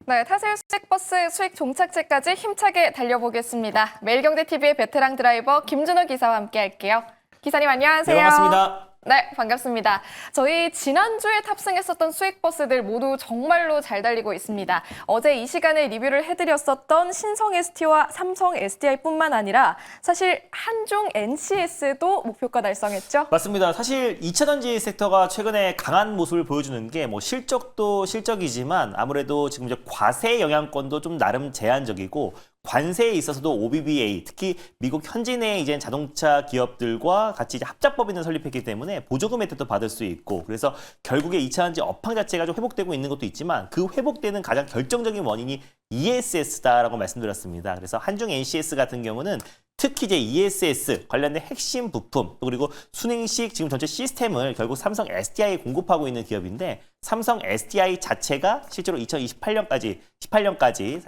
네, 타실 수익버스 수익 종착지까지 힘차게 달려보겠습니다. 매일경제TV의 베테랑 드라이버 김준호 기사와 함께 할게요. 기사님 안녕하세요. 네, 반갑습니다. 네, 반갑습니다. 저희 지난주에 탑승했었던 수익버스들 모두 정말로 잘 달리고 있습니다. 어제 이 시간에 리뷰를 해드렸었던 신성 ST와 삼성 SDI뿐만 아니라 사실 한중 NCS도 목표가 달성했죠? 맞습니다. 사실 2차전지 섹터가 최근에 강한 모습을 보여주는 게 뭐 실적도 실적이지만 아무래도 지금 이제 과세 영향권도 좀 나름 제한적이고 관세에 있어서도 OBBA, 특히 미국 현지 내 이제 자동차 기업들과 같이 이제 합작법인을 설립했기 때문에 보조금 혜택도 받을 수 있고, 그래서 결국에 2차전지 업황 자체가 좀 회복되고 있는 것도 있지만 그 회복되는 가장 결정적인 원인이 ESS다라고 말씀드렸습니다. 그래서 한중 NCS 같은 경우는 특히 이제 ESS 관련된 핵심 부품, 또 그리고 순행식 지금 전체 시스템을 결국 삼성 SDI에 공급하고 있는 기업인데, 삼성 SDI 자체가 실제로 18년까지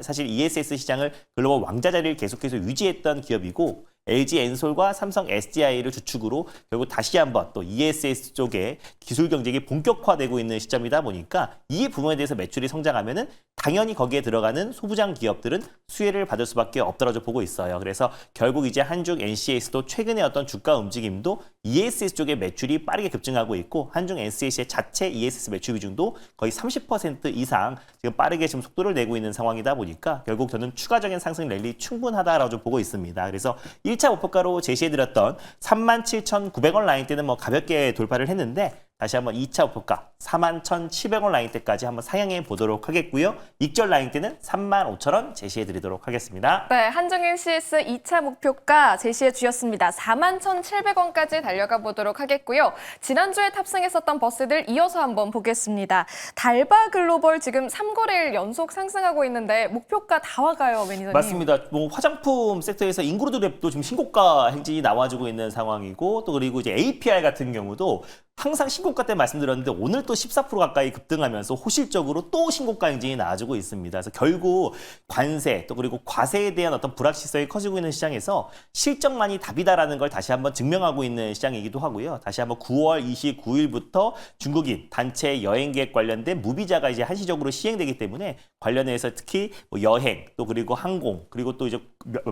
사실 ESS 시장을 글로벌 왕자 자리를 계속해서 유지했던 기업이고, LG 엔솔과 삼성 SDI를 주축으로 결국 다시 한번 또 ESS 쪽에 기술 경쟁이 본격화되고 있는 시점이다 보니까 이 부분에 대해서 매출이 성장하면은 당연히 거기에 들어가는 소부장 기업들은 수혜를 받을 수밖에 없다고 보고 있어요. 그래서 결국 이제 한중 NCS도 최근에 어떤 주가 움직임도 ESS 쪽의 매출이 빠르게 급증하고 있고, 한중 NCS의 자체 ESS 매출 비중도 거의 30% 이상 지금 빠르게 지금 속도를 내고 있는 상황이다 보니까 결국 저는 추가적인 상승 랠리 충분하다라고 좀 보고 있습니다. 그래서 1차 목표가로 제시해드렸던 37,900원 라인대는 뭐 가볍게 돌파를 했는데, 다시 한번 2차 목표가 41,700원 라인대까지 한번 상향해 보도록 하겠고요. 익절 라인대는 35,000원 제시해드리도록 하겠습니다. 네, 한중 NCS 2차 목표가 제시해 주셨습니다. 41,700원까지 달려가 보도록 하겠고요. 지난주에 탑승했었던 버스들 이어서 한번 보겠습니다. 달바 글로벌 지금 3거래일 연속 상승하고 있는데 목표가 다 와가요, 매니저님. 맞습니다. 뭐 화장품 섹터에서 인그루드 랩도 지금 신고가 행진이 나와주고 있는 상황이고, 또 그리고 이제 APR 같은 경우도 항상 신고가 때 말씀드렸는데 오늘 또 14% 가까이 급등하면서 호실적으로 또 신고가 행진이 나와주고 있습니다. 그래서 결국 관세 또 그리고 과세에 대한 어떤 불확실성이 커지고 있는 시장에서 실적만이 답이다라는 걸 다시 한번 증명하고 있는 시장이기도 하고요. 다시 한번 9월 29일부터 중국인 단체 여행객 관련된 무비자가 이제 한시적으로 시행되기 때문에 관련해서 특히 뭐 여행 또 그리고 항공 그리고 또 이제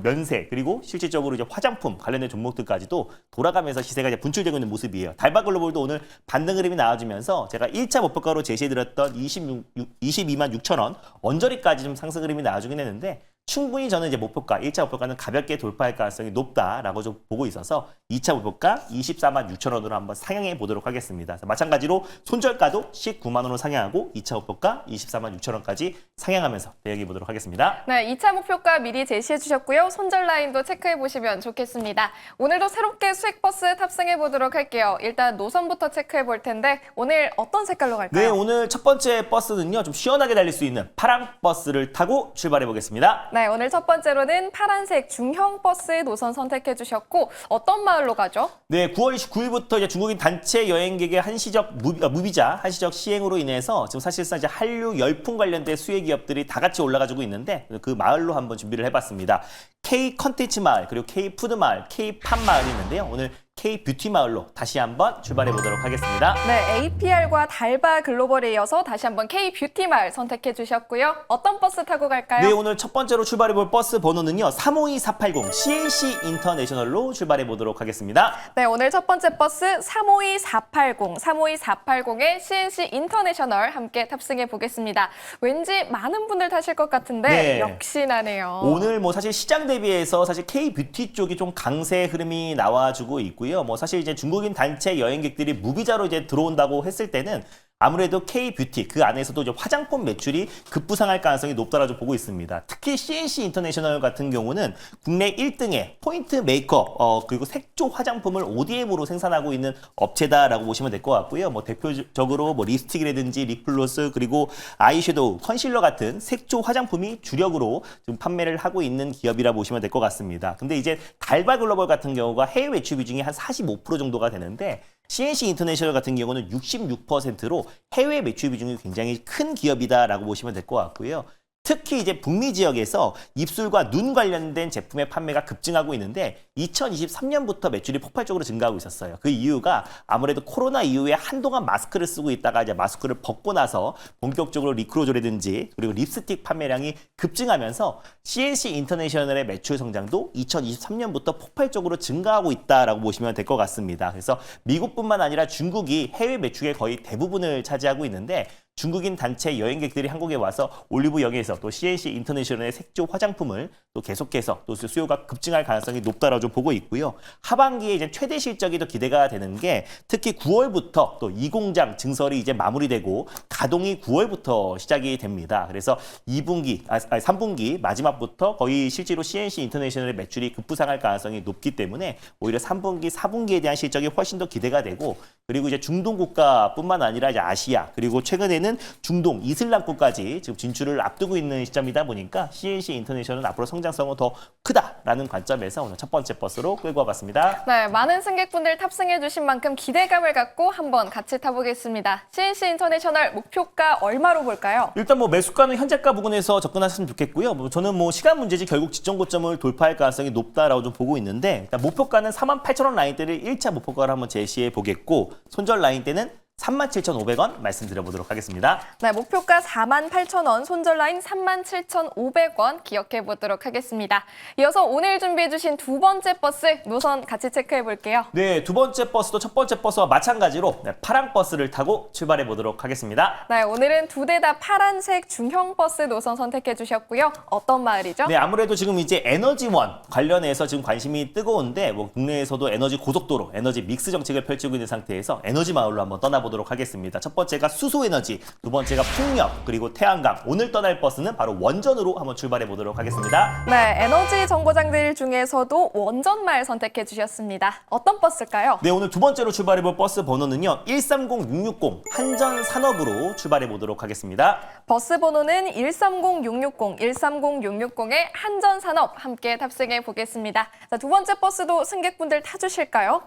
면세 그리고 실질적으로 이제 화장품 관련된 종목들까지도 돌아가면서 시세가 이제 분출되고 있는 모습이에요. 달바 글로벌도 오늘 반등 흐름이 나와주면서 제가 1차 목표가로 제시해드렸던 22만 6천 원 언저리까지 좀 상승 흐름이 나와주긴 했는데, 충분히 저는 이제 목표가, 1차 목표가는 가볍게 돌파할 가능성이 높다라고 좀 보고 있어서 2차 목표가 24만 6천 원으로 한번 상향해 보도록 하겠습니다. 마찬가지로 손절가도 19만 원으로 상향하고 2차 목표가 24만 6천 원까지 상향하면서 대응해 보도록 하겠습니다. 네, 2차 목표가 미리 제시해 주셨고요. 손절 라인도 체크해 보시면 좋겠습니다. 오늘도 새롭게 수익버스 탑승해 보도록 할게요. 일단 노선부터 체크해 볼 텐데 오늘 어떤 색깔로 갈까요? 네, 오늘 첫 번째 버스는요, 좀 시원하게 달릴 수 있는 파랑 버스를 타고 출발해 보겠습니다. 네, 오늘 첫 번째로는 파란색 중형 버스 노선 선택해 주셨고 어떤 마을로 가죠? 네, 9월 29일부터 이제 중국인 단체 여행객의 한시적 무비자 한시적 시행으로 인해서 지금 사실상 이제 한류 열풍 관련된 수혜 기업들이 다 같이 올라가지고 있는데, 그 마을로 한번 준비를 해봤습니다. K 컨텐츠 마을, 그리고 K 푸드 마을, K 팝 마을이 있는데요. 오늘 K 뷰티 마을로 다시 한번 출발해 보도록 하겠습니다. 네, APR과 달바 글로벌에 이어서 다시 한번 K 뷰티 마을 선택해 주셨고요. 어떤 버스 타고 갈까요? 네, 오늘 첫 번째로 출발해 볼 버스 번호는요, 352480 CNC 인터내셔널로 출발해 보도록 하겠습니다. 네, 오늘 첫 번째 버스 352480의 CNC 인터내셔널 함께 탑승해 보겠습니다. 왠지 많은 분들 타실 것 같은데 네. 역시나네요. 오늘 뭐 사실 시장 대비해서 사실 K 뷰티 쪽이 좀 강세 흐름이 나와주고 있고요. 뭐 사실 이제 중국인 단체 여행객들이 무비자로 이제 들어온다고 했을 때는 아무래도 K 뷰티 그 안에서도 이제 화장품 매출이 급부상할 가능성이 높다라고 보고 있습니다. 특히 CNC 인터내셔널 같은 경우는 국내 1등의 포인트 메이크업 그리고 색조 화장품을 ODM으로 생산하고 있는 업체다라고 보시면 될 것 같고요. 뭐 대표적으로 뭐 립스틱이라든지 립글로스 그리고 아이섀도우, 컨실러 같은 색조 화장품이 주력으로 지금 판매를 하고 있는 기업이라 보시면 될 것 같습니다. 근데 이제 달바 글로벌 같은 경우가 해외 매출 비중이 한 45% 정도가 되는데, CNC 인터내셔널 같은 경우는 66%로 해외 매출 비중이 굉장히 큰 기업이다라고 보시면 될 것 같고요. 특히 이제 북미 지역에서 입술과 눈 관련된 제품의 판매가 급증하고 있는데 2023년부터 매출이 폭발적으로 증가하고 있었어요. 그 이유가 아무래도 코로나 이후에 한동안 마스크를 쓰고 있다가 이제 마스크를 벗고 나서 본격적으로 리크로졸이든지 그리고 립스틱 판매량이 급증하면서 CNC 인터내셔널의 매출 성장도 2023년부터 폭발적으로 증가하고 있다라고 보시면 될 것 같습니다. 그래서 미국뿐만 아니라 중국이 해외 매출의 거의 대부분을 차지하고 있는데 중국인 단체 여행객들이 한국에 와서 올리브영에서 또 CNC 인터내셔널의 색조 화장품을 또 계속해서 또 수요가 급증할 가능성이 높다라고 좀 보고 있고요. 하반기에 이제 최대 실적이 더 기대가 되는 게 특히 9월부터 또 이 공장 증설이 이제 마무리되고 가동이 9월부터 시작이 됩니다. 그래서 3분기 마지막부터 거의 실제로 CNC 인터내셔널의 매출이 급부상할 가능성이 높기 때문에 오히려 3분기, 4분기에 대한 실적이 훨씬 더 기대가 되고 그리고 이제 중동 국가뿐만 아니라 이제 아시아 그리고 최근에는 중동, 이슬람국까지 지금 진출을 앞두고 있는 시점이다 보니까 CNC 인터내셔널은 앞으로 성장성은 더 크다라는 관점에서 오늘 첫 번째 버스로 끌고 와봤습니다. 네, 많은 승객분들 탑승해 주신 만큼 기대감을 갖고 한번 같이 타보겠습니다. CNC 인터내셔널 목표가 얼마로 볼까요? 일단 뭐 매수가는 현재가 부근에서 접근하시면 좋겠고요. 저는 뭐 시간 문제지 결국 지정 고점을 돌파할 가능성이 높다라고 좀 보고 있는데 일단 목표가는 48,000원 라인대를 1차 목표가를 한번 제시해 보겠고 손절 라인대는 37,500원 말씀드려보도록 하겠습니다. 네, 목표가 48,000원, 손절 라인 37,500원 기억해 보도록 하겠습니다. 이어서 오늘 준비해 주신 두 번째 버스 노선 같이 체크해 볼게요. 네, 두 번째 버스도 첫 번째 버스와 마찬가지로 파랑 버스를 타고 출발해 보도록 하겠습니다. 네, 오늘은 두 대 다 파란색 중형 버스 노선 선택해 주셨고요. 어떤 마을이죠? 네, 아무래도 지금 이제 에너지원 관련해서 지금 관심이 뜨거운데 뭐 국내에서도 에너지 고속도로, 에너지 믹스 정책을 펼치고 있는 상태에서 에너지 마을로 한번 떠나보도록 하겠습니다. 첫 번째가 수소에너지, 두 번째가 풍력, 그리고 태양광. 오늘 떠날 버스는 바로 원전으로 한번 출발해 보도록 하겠습니다. 네, 에너지 정거장들 중에서도 원전마을 선택해 주셨습니다. 어떤 버스일까요? 네, 오늘 두 번째로 출발해 볼 버스 번호는요. 130660 한전산업으로 출발해 보도록 하겠습니다. 버스 번호는 130660, 130660의 한전산업 함께 탑승해 보겠습니다. 자, 두 번째 버스도 승객분들 타주실까요?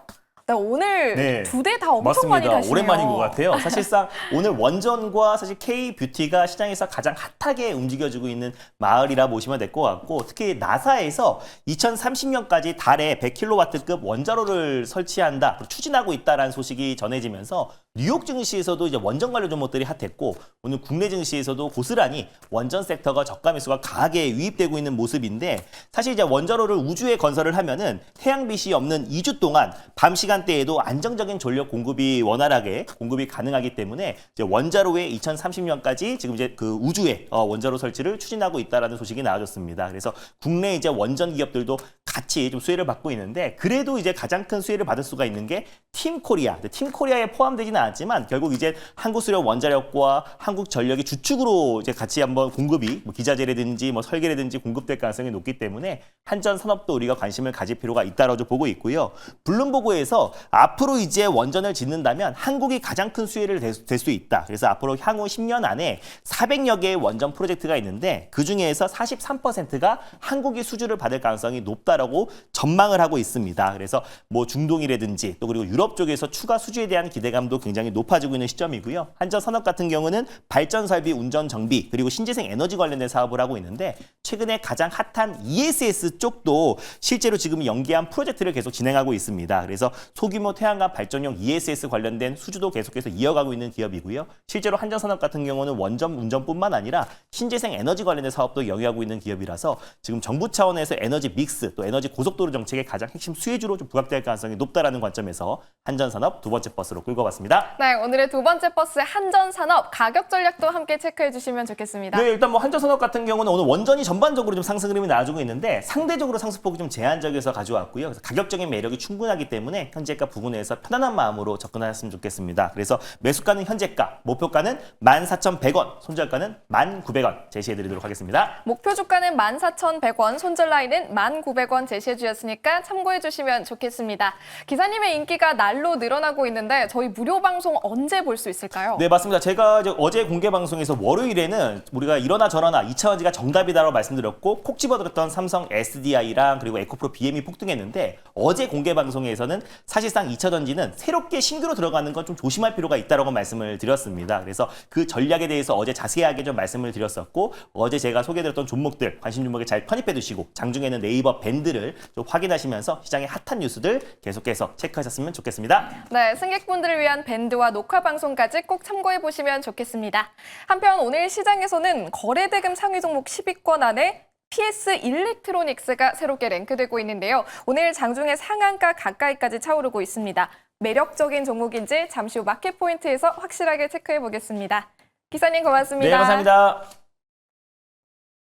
네, 오늘 두 대 다 엄청 많이 타시네요. 오랜만인 것 같아요. 사실상 오늘 원전과 사실 K뷰티가 시장에서 가장 핫하게 움직여주고 있는 마을이라 보시면 될 것 같고 특히 나사에서 2030년까지 달에 100kW급 원자로를 설치한다, 추진하고 있다라는 소식이 전해지면서 뉴욕 증시에서도 이제 원전 관련 종목들이 핫했고 오늘 국내 증시에서도 고스란히 원전 섹터가 저가 매수가 강하게 유입되고 있는 모습인데 사실 이제 원자로를 우주에 건설을 하면은 태양빛이 없는 2주 동안 밤 시간대에도 안정적인 전력 공급이 원활하게 공급이 가능하기 때문에 이제 원자로의 2030년까지 지금 이제 그 우주에 원자로 설치를 추진하고 있다라는 소식이 나와줬습니다. 그래서 국내 이제 원전 기업들도 같이 좀 수혜를 받고 있는데 그래도 이제 가장 큰 수혜를 받을 수가 있는 게 팀코리아. 팀코리아에 포함되지는 않았지만 결국 이제 한국수력 원자력과 한국전력이 주축으로 이제 같이 한번 공급이 뭐 기자재라든지 뭐 설계라든지 공급될 가능성이 높기 때문에 한전 산업도 우리가 관심을 가질 필요가 있다라고 보고 있고요. 블룸버그에서 앞으로 이제 원전을 짓는다면 한국이 가장 큰 수혜를 될 수 있다. 그래서 앞으로 향후 10년 안에 400여 개의 원전 프로젝트가 있는데 그 중에서 43%가 한국이 수주를 받을 가능성이 높다라고 전망을 하고 있습니다. 그래서 뭐 중동이라든지 또 그리고 유럽 쪽에서 추가 수주에 대한 기대감도 굉장히 높아지고 있는 시점이고요. 한전산업 같은 경우는 발전 설비, 운전 정비 그리고 신재생 에너지 관련된 사업을 하고 있는데 최근에 가장 핫한 ESS 쪽도 실제로 지금 연계한 프로젝트를 계속 진행하고 있습니다. 그래서 소규모 태양광 발전용 ESS 관련된 수주도 계속해서 이어가고 있는 기업이고요. 실제로 한전산업 같은 경우는 원전 운전뿐만 아니라 신재생 에너지 관련된 사업도 영위하고 있는 기업이라서 지금 정부 차원에서 에너지 믹스 또 에너지 고속도로 정책의 가장 핵심 수혜주로 좀 부각될 가능성이 높다라는 관점에서 한전산업 두 번째 버스로 끌고 왔습니다. 네, 오늘의 두 번째 버스 한전산업 가격 전략도 함께 체크해 주시면 좋겠습니다. 네, 일단 뭐 한전산업 같은 경우는 오늘 원전이 전반적으로 좀 상승 흐름이 나와주고 있는데 상대적으로 상승폭이 좀 제한적이어서 가져왔고요. 그래서 가격적인 매력이 충분하기 때문에 현재가 부분에서 편안한 마음으로 접근하셨으면 좋겠습니다. 그래서 매수가는 현재가, 목표가는 14,100원, 손절가는 1,900원 제시해드리도록 하겠습니다. 목표 주가는 14,100원, 손절 라인은 1,900원 제시해 주셨으니까 참고해 주시면 좋겠습니다. 기사님의 인기가 날로 늘어나고 있는데 저희 무료 방송 언제 볼 수 있을까요? 네, 맞습니다. 제가 이제 어제 공개 방송에서 월요일에는 우리가 이러나 저러나 2차전지가 정답이다라고 말씀드렸고 콕 집어들었던 삼성 SDI랑 그리고 에코프로 BM이 폭등했는데 어제 공개 방송에서는 사실상 2차 전지는 새롭게 신규로 들어가는 건 좀 조심할 필요가 있다라고 말씀을 드렸습니다. 그래서 그 전략에 대해서 어제 자세하게 좀 말씀을 드렸었고 어제 제가 소개해드렸던 종목들 관심 종목에 잘 편입해 두시고 장중에는 네이버 밴드를 좀 확인하시면서 시장의 핫한 뉴스들 계속해서 체크하셨으면 좋겠습니다. 네, 승객분들을 위한 밴드와 녹화 방송까지 꼭 참고해 보시면 좋겠습니다. 한편 오늘 시장에서는 거래대금 상위 종목 10위권 안에 PS 일렉트로닉스가 새롭게 랭크되고 있는데요. 오늘 장중에 상한가 가까이까지 차오르고 있습니다. 매력적인 종목인지 잠시 후 마켓포인트에서 확실하게 체크해 보겠습니다. 기사님 고맙습니다. 네, 감사합니다.